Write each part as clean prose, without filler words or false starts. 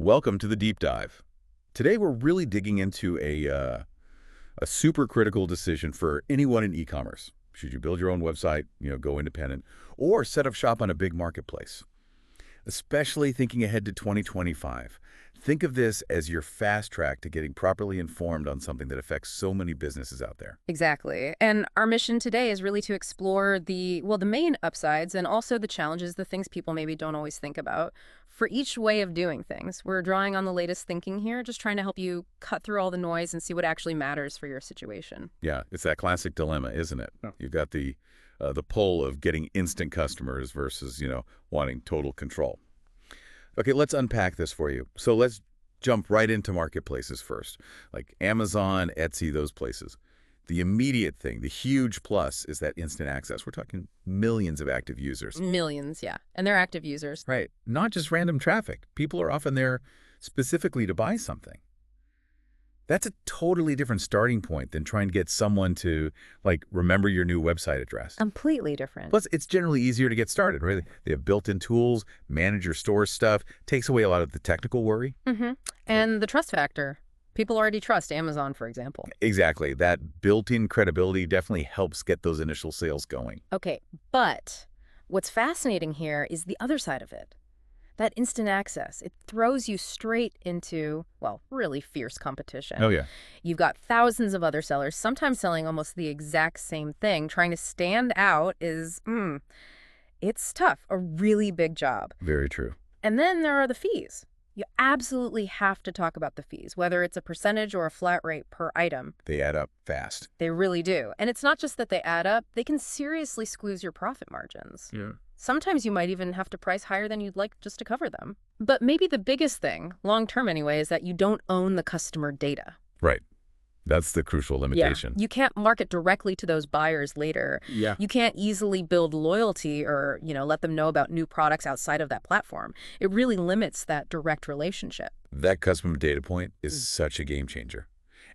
Welcome to the Deep Dive. Today we're really digging into a super critical decision for anyone in e-commerce. Should you build your own website, go independent, or set up shop on a big marketplace? Especially thinking ahead to 2025. Think of this as your fast track to getting properly informed on something that affects so many businesses out there. Exactly. And our mission today is really to explore the main upsides and also the challenges, the things people maybe don't always think about for each way of doing things. We're drawing on the latest thinking here, just trying to help you cut through all the noise and see what actually matters for your situation. Yeah, it's that classic dilemma, isn't it? Yeah. You've got the pull of getting instant customers versus, wanting total control. Okay, let's unpack this for you. So let's jump right into marketplaces first, like Amazon, Etsy, those places. The immediate thing, the huge plus, is that instant access. We're talking millions of active users. Millions, yeah. And they're active users. Right. Not just random traffic. People are often there specifically to buy something. That's a totally different starting point than trying to get someone to, remember your new website address. Completely different. Plus, it's generally easier to get started, right? They have built-in tools, manage your store stuff, takes away a lot of the technical worry. And the trust factor. People already trust Amazon, for example. Exactly. That built-in credibility definitely helps get those initial sales going. Okay, but what's fascinating here is the other side of it. That instant access, it throws you straight into, really fierce competition. Oh, yeah. You've got thousands of other sellers, sometimes selling almost the exact same thing. Trying to stand out it's tough, a really big job. Very true. And then there are the fees. You absolutely have to talk about the fees, whether it's a percentage or a flat rate per item. They add up fast. They really do. And it's not just that they add up, they can seriously squeeze your profit margins. Yeah. Sometimes you might even have to price higher than you'd like just to cover them. But maybe the biggest thing, long term anyway, is that you don't own the customer data. Right. That's the crucial limitation. You can't market directly to those buyers later. Yeah. You can't easily build loyalty or, let them know about new products outside of that platform. It really limits that direct relationship. That customer data point is such a game changer.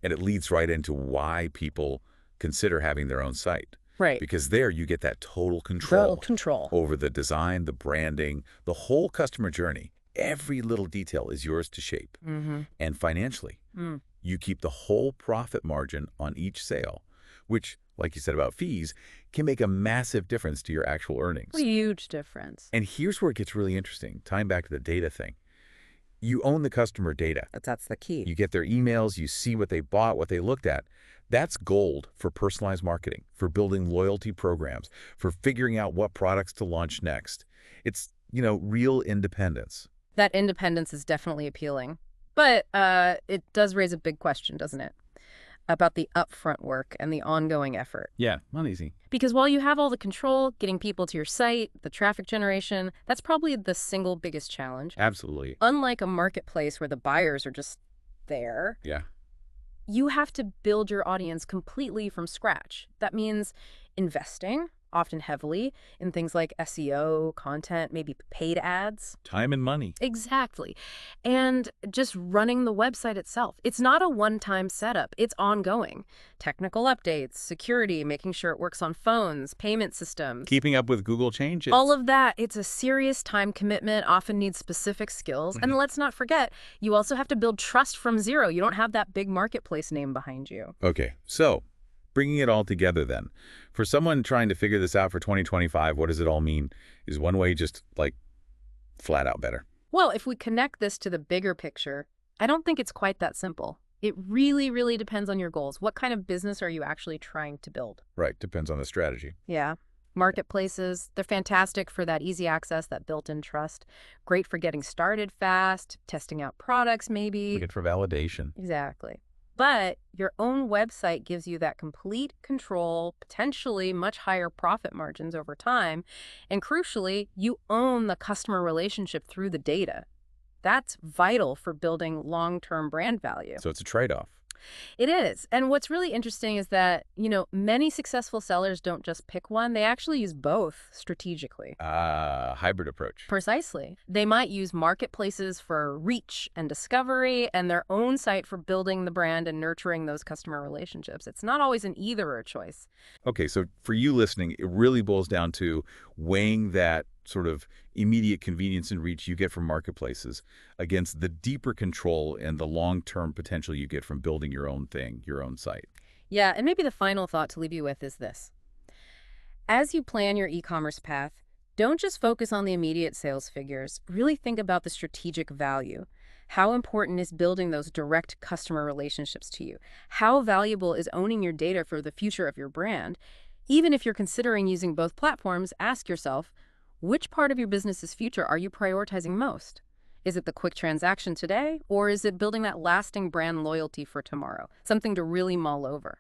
And it leads right into why people consider having their own site. Right. Because there you get that total control Full control. over the design, the branding, the whole customer journey. Every little detail is yours to shape. And financially, you keep the whole profit margin on each sale, which, like you said about fees, can make a massive difference to your actual earnings. A huge difference. And here's where it gets really interesting, tying back to the data thing. You own the customer data. That's the key. You get their emails, you see what they bought, what they looked at. That's gold for personalized marketing, for building loyalty programs, for figuring out what products to launch next. It's, real independence. That independence is definitely appealing. But it does raise a big question, doesn't it? About the upfront work and the ongoing effort. Yeah, not easy. Because while you have all the control, getting people to your site, the traffic generation, that's probably the single biggest challenge. Absolutely. Unlike a marketplace where the buyers are just there, Yeah. you have to build your audience completely from scratch. That means investing, often heavily, in things like SEO, content, maybe paid ads. Time and money. Exactly. And just running the website itself. It's not a one-time setup. It's ongoing. Technical updates, security, making sure it works on phones, payment systems. Keeping up with Google changes. All of that, it's a serious time commitment, often needs specific skills. And let's not forget, you also have to build trust from zero. You don't have that big marketplace name behind you. Okay, so bringing it all together then. For someone trying to figure this out for 2025, what does it all mean? Is one way just, flat out better? Well, if we connect this to the bigger picture, I don't think it's quite that simple. It really, really depends on your goals. What kind of business are you actually trying to build? Right, depends on the strategy. Yeah. Marketplaces, they're fantastic for that easy access, that built-in trust. Great for getting started fast, testing out products maybe. Good for validation. Exactly. But your own website gives you that complete control, potentially much higher profit margins over time. And crucially, you own the customer relationship through the data. That's vital for building long-term brand value. So it's a trade-off. It is. And what's really interesting is that, many successful sellers don't just pick one. They actually use both strategically. Hybrid approach. Precisely. They might use marketplaces for reach and discovery and their own site for building the brand and nurturing those customer relationships. It's not always an either-or choice. Okay, so for you listening, it really boils down to weighing that sort of immediate convenience and reach you get from marketplaces against the deeper control and the long-term potential you get from building your own thing, your own site. Yeah, and maybe the final thought to leave you with is this. As you plan your e-commerce path, don't just focus on the immediate sales figures. Really think about the strategic value. How important is building those direct customer relationships to you? How valuable is owning your data for the future of your brand? Even if you're considering using both platforms, ask yourself, which part of your business's future are you prioritizing most? Is it the quick transaction today, or is it building that lasting brand loyalty for tomorrow? Something to really mull over.